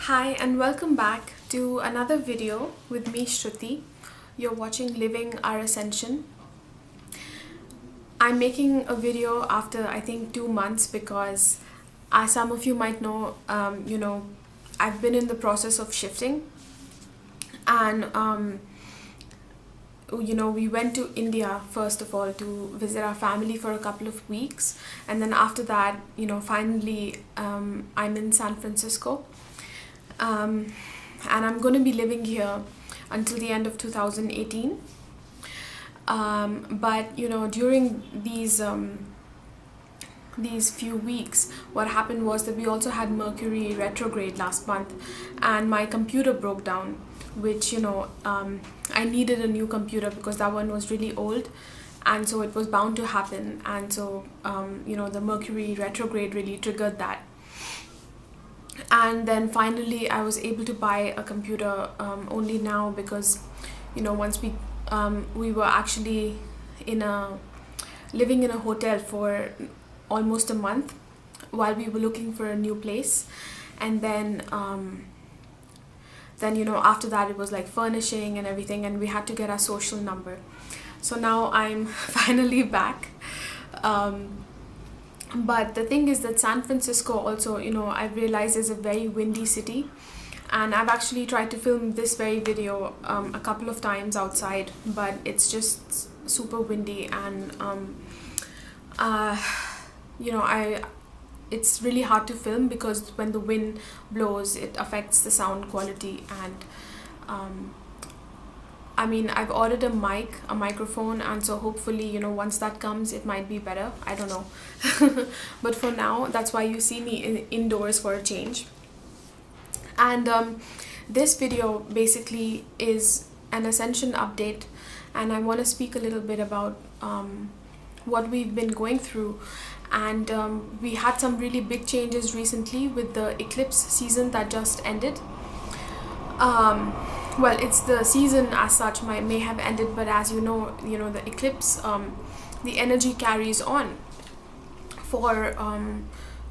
Hi and welcome back to another video with me, Shruti. You're watching Living Our Ascension. I'm making a video after I think 2 months because as some of you might know, I've been in the process of shifting and we went to India first of all to visit our family for a couple of weeks, and then after that, finally I'm in San Francisco. And I'm going to be living here until the end of 2018. But during these few weeks, what happened was that we also had Mercury retrograde last month, and my computer broke down, which I needed a new computer because that one was really old, and so it was bound to happen. And so the Mercury retrograde really triggered that. And then finally I was able to buy a computer only now because once we were actually living in a hotel for almost a month while we were looking for a new place, and then after that it was like furnishing and everything, and we had to get our social number. So now I'm finally back. But the thing is that San Francisco also, I've realized is a very windy city, and I've actually tried to film this very video a couple of times outside, but it's just super windy, and it's really hard to film because when the wind blows, it affects the sound quality. And I've ordered a microphone, and so hopefully, once that comes, it might be better. I don't know. But for now, that's why you see me indoors for a change. And this video basically is an Ascension update, and I want to speak a little bit about what we've been going through. And we had some really big changes recently with the eclipse season that just ended. Well, it's the season as such may have ended, but as the eclipse, the energy carries on for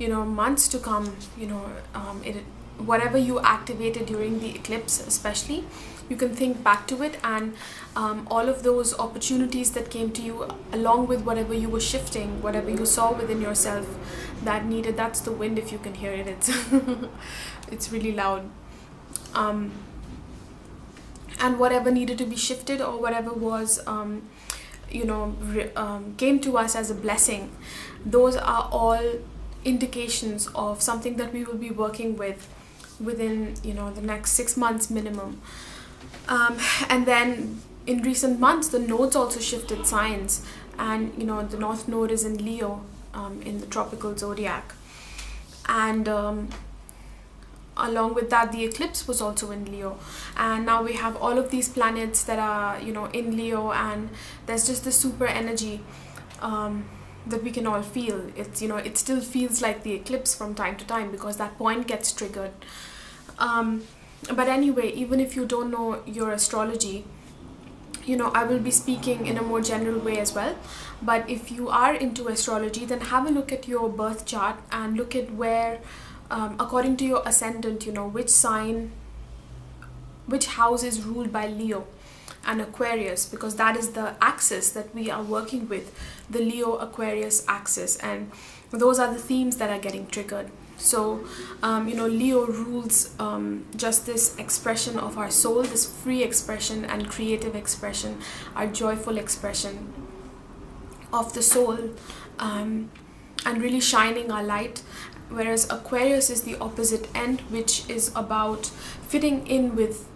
months to come. Whatever you activated during the eclipse, especially, you can think back to it, and all of those opportunities that came to you, along with whatever you were shifting, whatever you saw within yourself that's the wind. If you can hear it, it's really loud. And whatever needed to be shifted, or whatever was came to us as a blessing, those are all indications of something that we will be working with within the next 6 months minimum. And then in recent months, the nodes also shifted signs, and the North Node is in Leo, in the tropical zodiac, and along with that, the eclipse was also in Leo, and now we have all of these planets that are in Leo, and there's just this super energy that we can all feel. It's it still feels like the eclipse from time to time because that point gets triggered. But anyway, even if you don't know your astrology, I will be speaking in a more general way as well. But if you are into astrology, then have a look at your birth chart and look at where, according to your ascendant, which house is ruled by Leo and Aquarius, because that is the axis that we are working with, the Leo Aquarius axis, and those are the themes that are getting triggered. So Leo rules just this expression of our soul, this free expression and creative expression, our joyful expression of the soul, and really shining our light. Whereas Aquarius is the opposite end, which is about fitting in with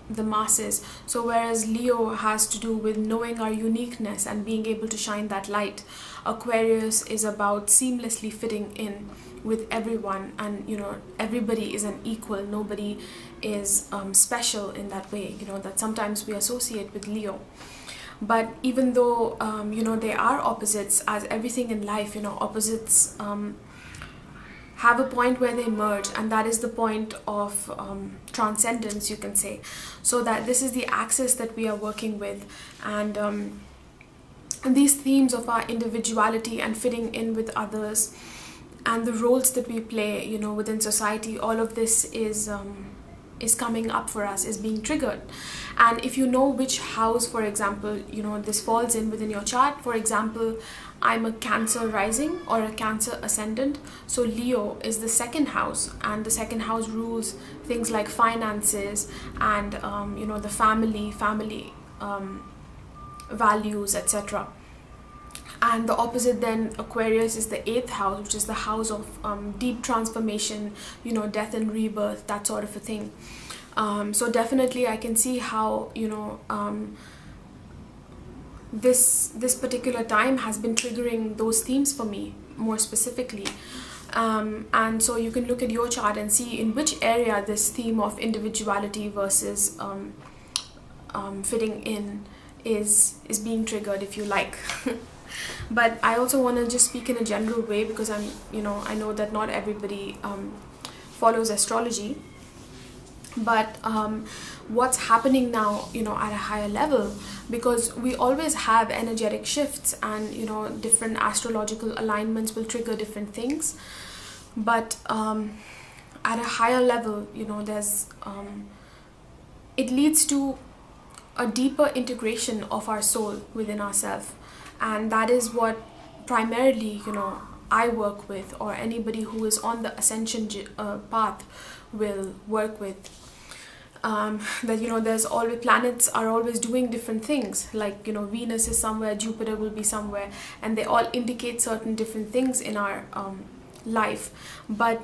the masses. So whereas Leo has to do with knowing our uniqueness and being able to shine that light, Aquarius is about seamlessly fitting in with everyone, and everybody is an equal. Nobody is special in that way, that sometimes we associate with Leo. But even though they are opposites, as everything in life, opposites have a point where they merge, and that is the point of transcendence, you can say. So that this is the axis that we are working with, and these themes of our individuality and fitting in with others and the roles that we play, within society, all of this is coming up for us, is being triggered. And if you know which house, for example, this falls in within your chart. For example, I'm a Cancer rising or a Cancer ascendant, so Leo is the second house, and the second house rules things like finances and the family values, etc. And the opposite then, Aquarius, is the eighth house, which is the house of deep transformation, death and rebirth, that sort of a thing. So definitely I can see how this particular time has been triggering those themes for me more specifically. And so you can look at your chart and see in which area this theme of individuality versus fitting in is being triggered, if you like. But I also want to just speak in a general way, because I know that not everybody follows astrology. But what's happening now, at a higher level, because we always have energetic shifts, and different astrological alignments will trigger different things. But at a higher level, there's it leads to a deeper integration of our soul within ourselves, and that is what primarily I work with, or anybody who is on the Ascension path will work with. That there's always, planets are always doing different things, like Venus is somewhere, Jupiter will be somewhere, and they all indicate certain different things in our life. But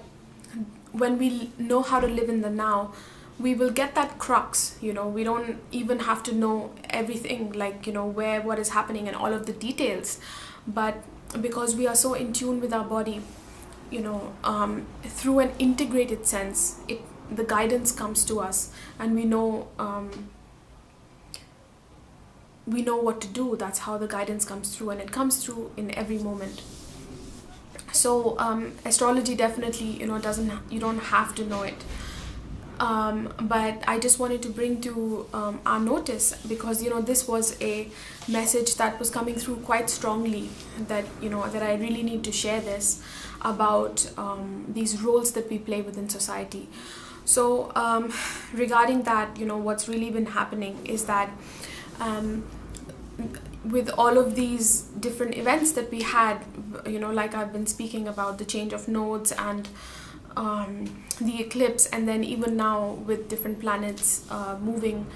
when we know how to live in the now, we will get that crux. We don't even have to know everything, like where what is happening and all of the details, but because we are so in tune with our body, through an integrated sense, the guidance comes to us, and we know what to do. That's how the guidance comes through, and it comes through in every moment. So astrology definitely doesn't, you don't have to know it, but I just wanted to bring to our notice, because this was a message that was coming through quite strongly, that that I really need to share this about these roles that we play within society. So regarding that, what's really been happening is that with all of these different events that we had, like I've been speaking about the change of nodes and the eclipse, and then even now with different planets moving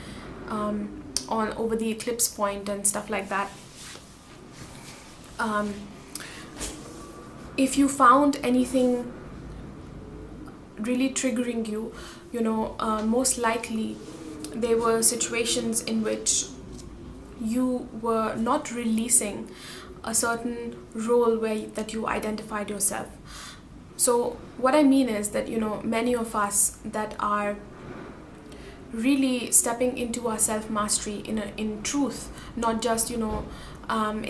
on over the eclipse point and stuff like that. If you found anything really triggering you, most likely there were situations in which you were not releasing a certain role that you identified yourself. So what I mean is that many of us that are really stepping into our self-mastery in truth, not just in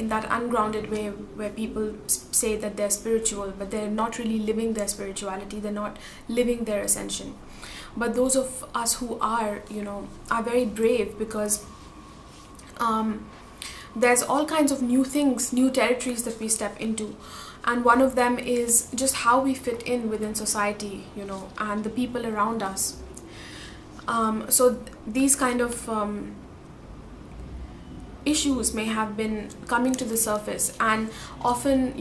that ungrounded way where people say that they're spiritual, but they're not really living their spirituality, they're not living their ascension. But those of us who are very brave, because there's all kinds of new things, new territories that we step into, and one of them is just how we fit in within society, and the people around us. So these kind of issues may have been coming to the surface, and often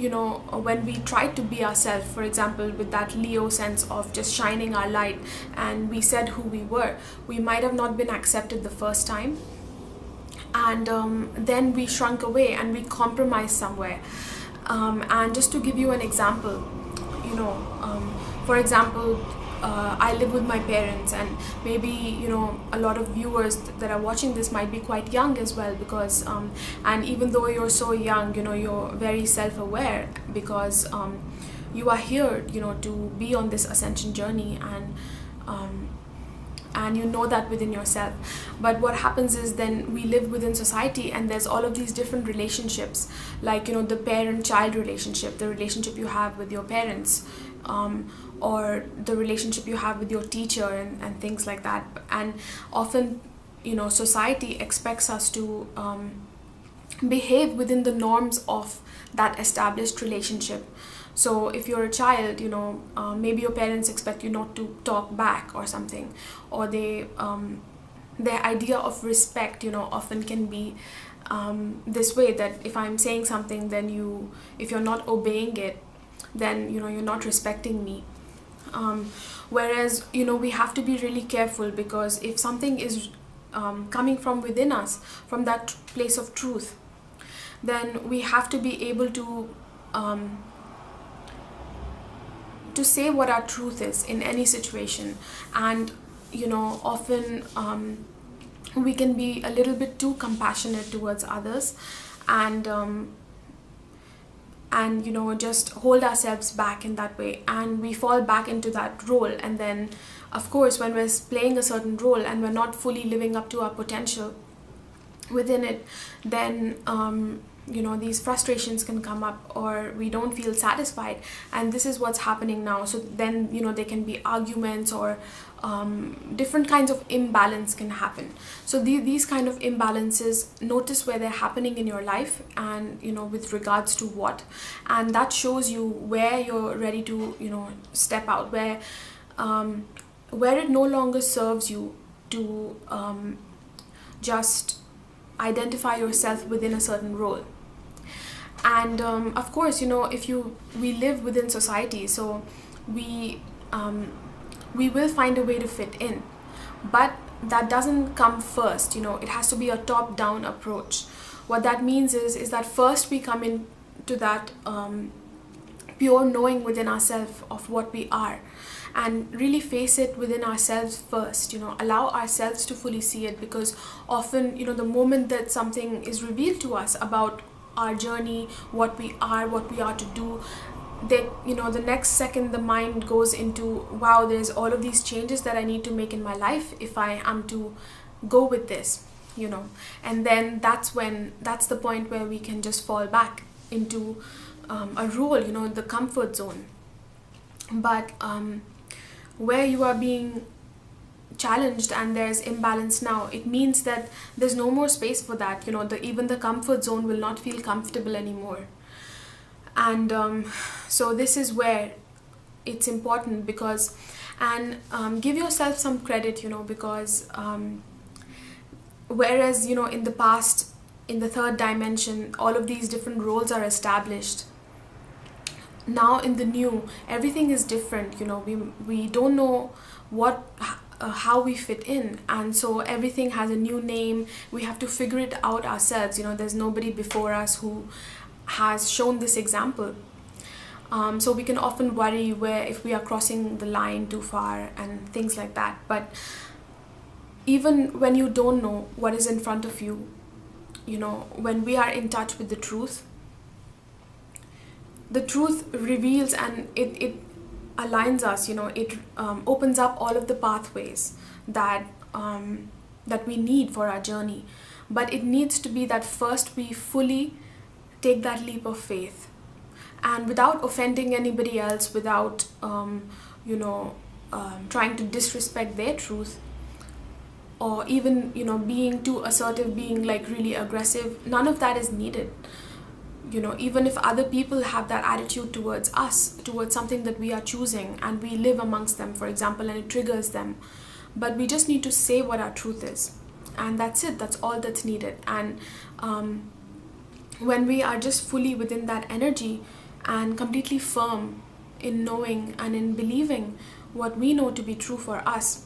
when we try to be ourselves, for example with that Leo sense of just shining our light, and we said who we were, we might have not been accepted the first time, and then we shrunk away and we compromised somewhere. And just to give you an example, for example, I live with my parents, and maybe a lot of viewers that are watching this might be quite young as well, because and even though you're so young, you're very self-aware, because you are here to be on this ascension journey, and you know that within yourself. But what happens is, then we live within society, and there's all of these different relationships, like the parent-child relationship, the relationship you have with your parents, or the relationship you have with your teacher, and things like that. And often society expects us to behave within the norms of that established relationship. So if you're a child, maybe your parents expect you not to talk back or something, or their idea of respect, often can be this way, that if I'm saying something, then if you're not obeying it, then you're not respecting me. Whereas we have to be really careful, because if something is coming from within us, from that place of truth, then we have to be able to say what our truth is in any situation. And often we can be a little bit too compassionate towards others, and just hold ourselves back in that way, and we fall back into that role. And then, of course, when we're playing a certain role and we're not fully living up to our potential within it, then these frustrations can come up, or we don't feel satisfied, and this is what's happening now. So then there can be arguments, or different kinds of imbalance can happen. So these kind of imbalances, notice where they're happening in your life, and with regards to what, and that shows you where you're ready to step out, where it no longer serves you to just identify yourself within a certain role. And of course, we live within society, so we will find a way to fit in, but that doesn't come first. It has to be a top-down approach. What that means is that first we come into that pure knowing within ourselves of what we are, and really face it within ourselves first. Allow ourselves to fully see it, because often the moment that something is revealed to us about our journey, what we are to do, that the next second the mind goes into, wow, there's all of these changes that I need to make in my life if I am to go with this, and then that's the point where we can just fall back into a role, the comfort zone. But where you are being challenged and there's imbalance now, it means that there's no more space for that. Even the comfort zone will not feel comfortable anymore. And so this is where it's important, because give yourself some credit, because whereas in the past, in the third dimension, all of these different roles are established. Now in the new, everything is different. We don't know how we fit in, and so everything has a new name. We have to figure it out ourselves. There's nobody before us who has shown this example. So we can often worry if we are crossing the line too far and things like that. But even when you don't know what is in front of you, when we are in touch with the truth reveals, and it aligns us. It opens up all of the pathways that we need for our journey. But it needs to be that first we fully take that leap of faith, and without offending anybody else, without trying to disrespect their truth, or even being too assertive, being like really aggressive. None of that is needed. Even if other people have that attitude towards us, towards something that we are choosing, and we live amongst them, for example, and it triggers them, but we just need to say what our truth is, and that's it. That's all that's needed. And when we are just fully within that energy and completely firm in knowing and in believing what we know to be true for us,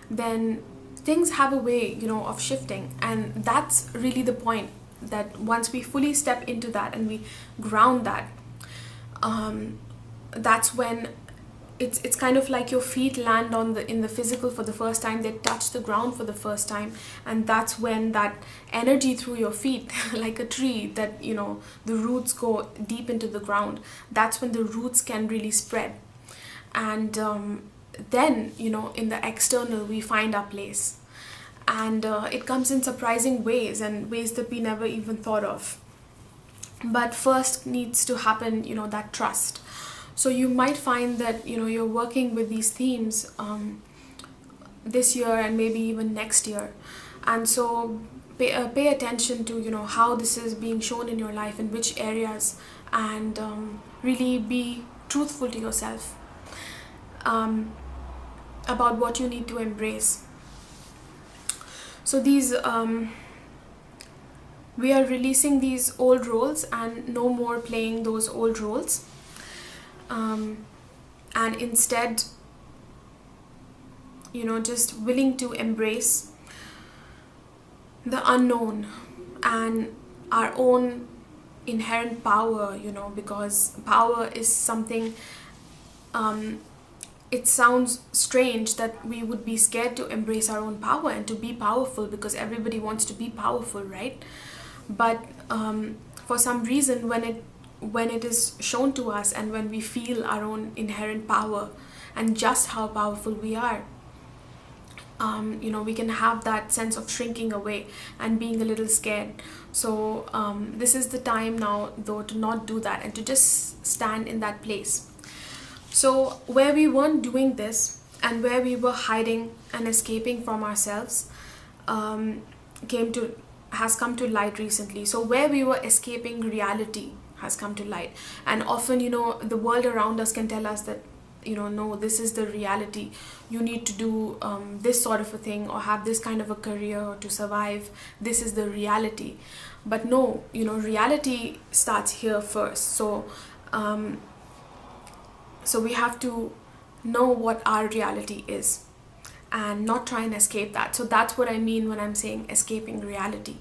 then things have a way of shifting. And that's really the point, that once we fully step into that and we ground that, that's when it's kind of like your feet land in the physical for the first time. They touch the ground for the first time, and that's when that energy through your feet, like a tree that the roots go deep into the ground, that's when the roots can really spread. And then in the external we find our place, and it comes in surprising ways, and ways that we never even thought of. But first needs to happen that trust. So you might find that you're working with these themes this year and maybe even next year, and so pay attention to, how this is being shown in your life, in which areas, and really be truthful to yourself about what you need to embrace. So these we are releasing these old roles and no more playing those old roles, and instead, just willing to embrace the unknown and our own inherent power, because power is something, it sounds strange that we would be scared to embrace our own power and to be powerful, because everybody wants to be powerful, right? But for some reason, when it is shown to us and when we feel our own inherent power and just how powerful we are, we can have that sense of shrinking away and being a little scared. So this is the time now, though, to not do that and to just stand in that place. So where we weren't doing this and where we were hiding and escaping from ourselves has come to light recently. So where we were escaping reality has come to light. And often, the world around us can tell us that, no, this is the reality. You need to do this sort of a thing or have this kind of a career to survive. This is the reality. But no, reality starts here first. So we have to know what our reality is and not try and escape that. So that's what I mean when I'm saying escaping reality.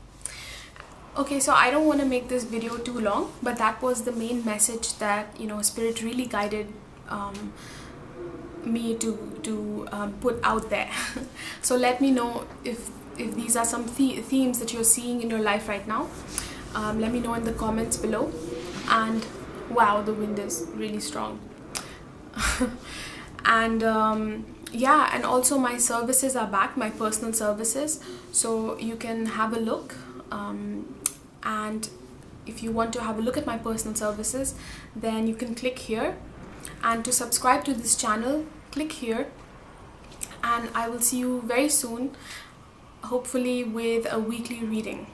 Okay, so I don't want to make this video too long, but that was the main message that, Spirit really guided me to put out there. So let me know if these are some themes that you're seeing in your life right now. Let me know in the comments below. And wow, the wind is really strong. And and also my services are back, my personal services, so you can have a look, and if you want to have a look at my personal services, then you can click here, and to subscribe to this channel, click here, and I will see you very soon, hopefully with a weekly reading.